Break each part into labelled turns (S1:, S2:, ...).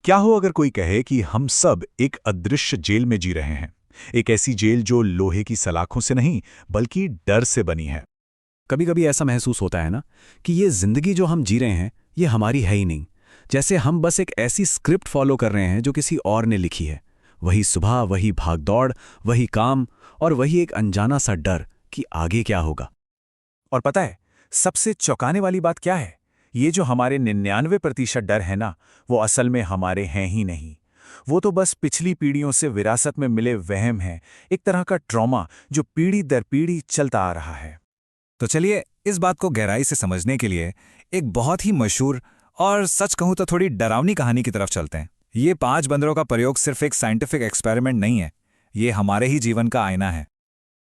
S1: क्या हो अगर कोई कहे कि हम सब एक अदृश्य जेल में जी रहे हैं, एक ऐसी जेल जो लोहे की सलाखों से नहीं बल्कि डर से बनी है।
S2: कभी कभी ऐसा महसूस होता है ना कि ये जिंदगी जो हम जी रहे हैं ये हमारी है ही नहीं। जैसे हम बस एक ऐसी स्क्रिप्ट फॉलो कर रहे हैं जो किसी और ने लिखी है। वही सुबह, वही भागदौड़, वही काम और वही एक अनजाना सा डर कि आगे क्या होगा।
S1: और पता है, सबसे चौंकाने वाली बात क्या है? ये जो हमारे 99% डर है ना, वो असल में हमारे हैं ही नहीं। वो तो बस पिछली पीढ़ियों से विरासत में मिले वहम हैं, एक तरह का ट्रॉमा जो पीढ़ी दर पीढ़ी चलता आ रहा है।
S3: तो चलिए इस बात को गहराई से समझने के लिए एक बहुत ही मशहूर और सच कहूं तो थोड़ी डरावनी कहानी की तरफ चलते हैं। ये 5 बंदरों का प्रयोग सिर्फ एक साइंटिफिक एक्सपेरिमेंट नहीं है, ये हमारे ही जीवन का आईना है।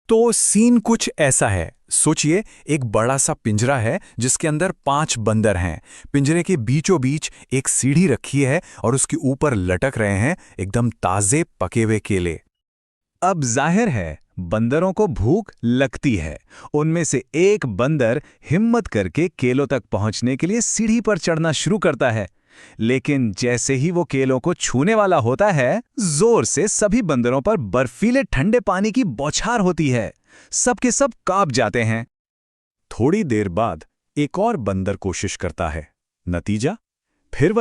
S1: तो सीन कुछ ऐसा है। सोचिए, एक बड़ा सा पिंजरा है जिसके अंदर 5 बंदर हैं। पिंजरे के बीचों बीच एक सीढ़ी रखी है और उसके ऊपर लटक रहे हैं एकदम ताजे पके हुए केले। अब जाहिर है बंदरों को भूख लगती है। उनमें से एक बंदर हिम्मत करके केलों तक पहुंचने के लिए सीढ़ी पर चढ़ना शुरू करता है। लेकिन जैसे ही वो केलों को छूने वाला होता है, जोर से सभी बंदरों पर बर्फीले ठंडे पानी की बौछार होती है। सबके सब कांप जाते हैं। थोड़ी देर बाद एक और बंदर कोशिश करता है। नतीजा फिर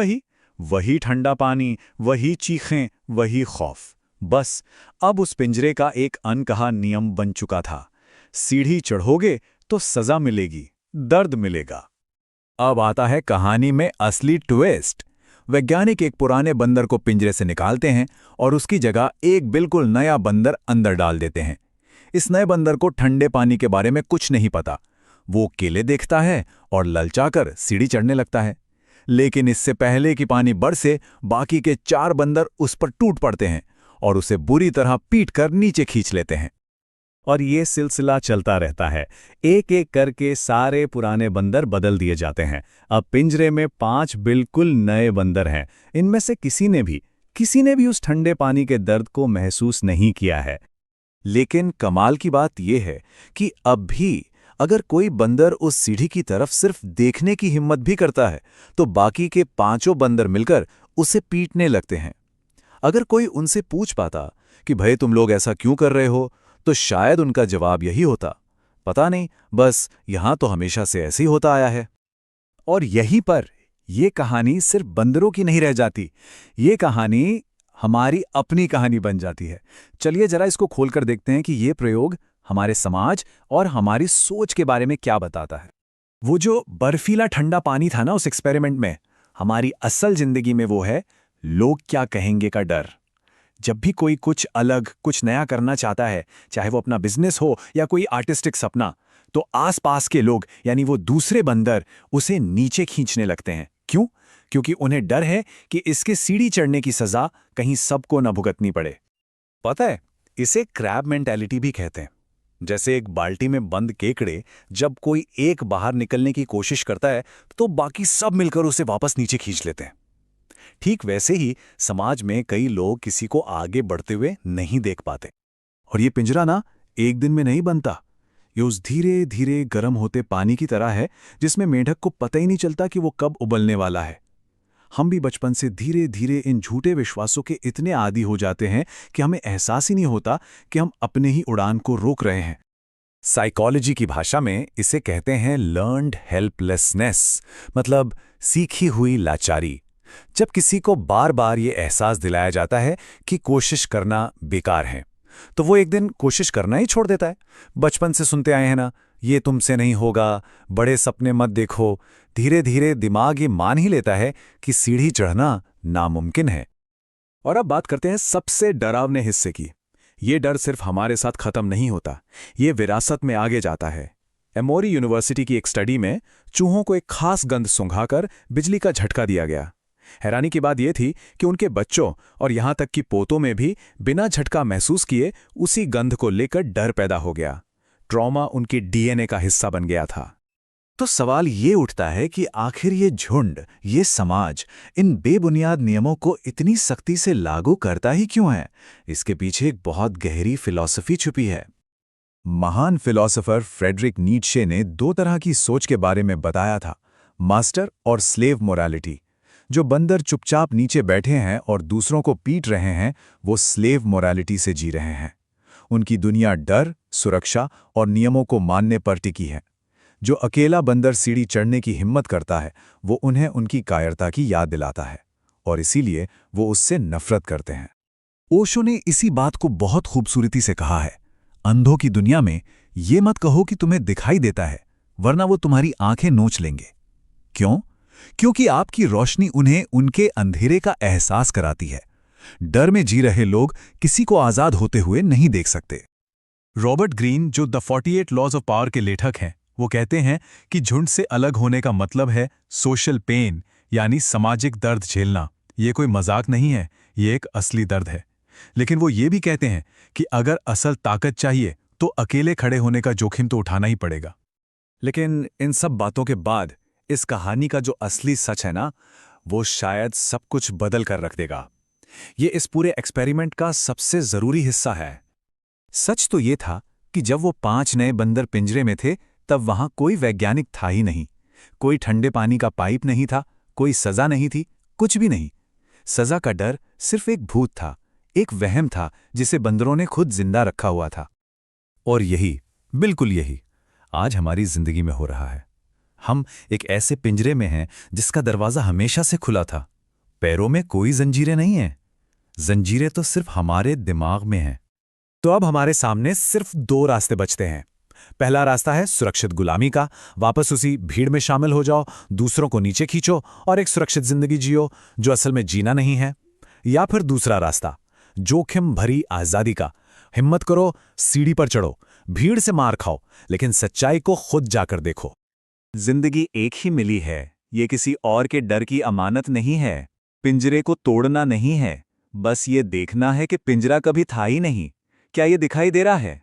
S1: वही ठंडा पानी, वही चीखें, वही खौफ। बस अब उस पिंजरे का एक अनकहा नियम बन चुका था। सीढ़ी चढ़ोगे तो सजा मिलेगी, दर्द मिलेगा। अब आता है कहानी में असली ट्विस्ट। वैज्ञानिक एक पुराने बंदर को पिंजरे से निकालते हैं और उसकी जगह एक बिल्कुल नया बंदर अंदर डाल देते हैं। इस नए बंदर को ठंडे पानी के बारे में कुछ नहीं पता। वो केले देखता है और ललचाकर सीढ़ी चढ़ने लगता है। लेकिन इससे पहले कि पानी बरसे, बाकी के 4 बंदर उस पर टूट पड़ते हैं और उसे बुरी तरह पीटकर नीचे खींच लेते हैं। और ये सिलसिला चलता रहता है। एक एक करके सारे पुराने बंदर बदल दिए जाते हैं। अब पिंजरे में 5 बिल्कुल नए बंदर हैं। इनमें से किसी ने भी उस ठंडे पानी के दर्द को महसूस नहीं किया है। लेकिन कमाल की बात यह है कि अब भी अगर कोई बंदर उस सीढ़ी की तरफ सिर्फ देखने की हिम्मत भी करता है, तो बाकी के 5 बंदर मिलकर उसे पीटने लगते हैं। अगर कोई उनसे पूछ पाता कि भाई तुम लोग ऐसा क्यों कर रहे हो, तो शायद उनका जवाब यही होता, पता नहीं, बस यहां तो हमेशा से ऐसे ही होता आया है। और यहीं पर यह कहानी सिर्फ बंदरों की नहीं रह जाती। ये कहानी हमारी अपनी कहानी बन जाती है। चलिए जरा इसको खोलकर देखते हैं कि यह प्रयोग हमारे समाज और हमारी सोच के बारे में क्या बताता है। वो जो बर्फीला ठंडा पानी था ना उस एक्सपेरिमेंट में, हमारी असल जिंदगी में वो है लोग क्या कहेंगे का डर। जब भी कोई कुछ अलग, कुछ नया करना चाहता है, चाहे वो अपना बिजनेस हो या कोई आर्टिस्टिक सपना, तो आसपास के लोग यानी वो दूसरे बंदर उसे नीचे खींचने लगते हैं। क्यों? क्योंकि उन्हें डर है कि इसके सीढ़ी चढ़ने की सजा कहीं सबको न भुगतनी पड़े। पता है, इसे क्रैब मेंटालिटी भी कहते हैं। जैसे एक बाल्टी में बंद केकड़े, जब कोई एक बाहर निकलने की कोशिश करता है तो बाकी सब मिलकर उसे वापस नीचे खींच लेते हैं। ठीक वैसे ही समाज में कई लोग किसी को आगे बढ़ते हुए नहीं देख पाते। और ये पिंजरा ना एक दिन में नहीं बनता। ये उस धीरे धीरे गर्म होते पानी की तरह है जिसमें मेंढक को पता ही नहीं चलता कि वो कब उबलने वाला है। हम भी बचपन से धीरे धीरे इन झूठे विश्वासों के इतने आदी हो जाते हैं कि हमें एहसास ही नहीं होता कि हम अपने ही उड़ान को रोक रहे हैं। साइकोलॉजी की भाषा में इसे कहते हैं लर्न्ड हेल्पलेसनेस, मतलब सीखी हुई लाचारी। जब किसी को बार बार ये एहसास दिलाया जाता है कि कोशिश करना बेकार है, तो वो एक दिन कोशिश करना ही छोड़ देता है। बचपन से सुनते आए हैं ना, ये तुमसे नहीं होगा, बड़े सपने मत देखो। धीरे धीरे दिमाग ये मान ही लेता है कि सीढ़ी चढ़ना नामुमकिन है। और अब बात करते हैं सबसे डरावने हिस्से की। ये डर सिर्फ हमारे साथ खत्म नहीं होता, ये विरासत में आगे जाता है। एमोरी यूनिवर्सिटी की एक स्टडी में चूहों को एक खास गंध सूंघाकर बिजली का झटका दिया गया। हैरानी की बात यह थी कि उनके बच्चों और यहां तक कि पोतों में भी बिना झटका महसूस किए उसी गंध को लेकर डर पैदा हो गया। ट्रॉमा उनकी डीएनए का हिस्सा बन गया था। तो सवाल ये उठता है कि आखिर ये झुंड, ये समाज इन बेबुनियाद नियमों को इतनी सख्ती से लागू करता ही क्यों है? इसके पीछे एक बहुत गहरी फिलॉसफी छुपी है। महान फिलॉसफर फ्रेडरिक नीत्शे ने 2 तरह की सोच के बारे में बताया था, मास्टर और स्लेव मोरालिटी। जो बंदर चुपचाप नीचे बैठे हैं और दूसरों को पीट रहे हैं, वो स्लेव मोरालिटी से जी रहे हैं। उनकी दुनिया डर, सुरक्षा और नियमों को मानने पर टिकी है। जो अकेला बंदर सीढ़ी चढ़ने की हिम्मत करता है, वो उन्हें उनकी कायरता की याद दिलाता है, और इसीलिए वो उससे नफरत करते हैं। ओशो ने इसी बात को बहुत खूबसूरती से कहा है, अंधों की दुनिया में ये मत कहो कि तुम्हें दिखाई देता है, वरना वो तुम्हारी आंखें नोच लेंगे। क्यों? क्योंकि आपकी रोशनी उन्हें उनके अंधेरे का एहसास कराती है। डर में जी रहे लोग किसी को आजाद होते हुए नहीं देख सकते। रॉबर्ट ग्रीन, जो द 48 लॉज ऑफ पावर के लेखक हैं, वो कहते हैं कि झुंड से अलग होने का मतलब है सोशल पेन, यानी सामाजिक दर्द झेलना। ये कोई मजाक नहीं है, ये एक असली दर्द है। लेकिन वो ये भी कहते हैं कि अगर असल ताकत चाहिए तो अकेले खड़े होने का जोखिम तो उठाना ही पड़ेगा। लेकिन इन सब बातों के बाद इस कहानी का जो असली सच है ना, वो शायद सब कुछ बदल कर रख देगा। ये इस पूरे एक्सपेरिमेंट का सबसे जरूरी हिस्सा है। सच तो ये था कि जब वो 5 नए बंदर पिंजरे में थे, तब वहां कोई वैज्ञानिक था ही नहीं। कोई ठंडे पानी का पाइप नहीं था, कोई सजा नहीं थी, कुछ भी नहीं। सजा का डर सिर्फ एक भूत था, एक वहम था जिसे बंदरों ने खुद जिंदा रखा हुआ था। और यही, बिल्कुल यही, आज हमारी जिंदगी में हो रहा है। हम एक ऐसे पिंजरे में हैं जिसका दरवाजा हमेशा से खुला था। पैरों में कोई जंजीरें नहीं हैं। जंजीरें तो सिर्फ हमारे दिमाग में हैं। तो अब हमारे सामने सिर्फ 2 रास्ते बचते हैं। पहला रास्ता है सुरक्षित गुलामी का, वापस उसी भीड़ में शामिल हो जाओ, दूसरों को नीचे खींचो और एक सुरक्षित जिंदगी जियो जो असल में जीना नहीं है। या फिर दूसरा रास्ता, जोखिम भरी आजादी का। हिम्मत करो, सीढ़ी पर चढ़ो, भीड़ से मार खाओ, लेकिन सच्चाई को खुद जाकर देखो। जिंदगी एक ही मिली है, ये किसी और के डर की अमानत नहीं है। पिंजरे को तोड़ना नहीं है, बस ये देखना है कि पिंजरा कभी था ही नहीं। क्या ये दिखाई दे रहा है?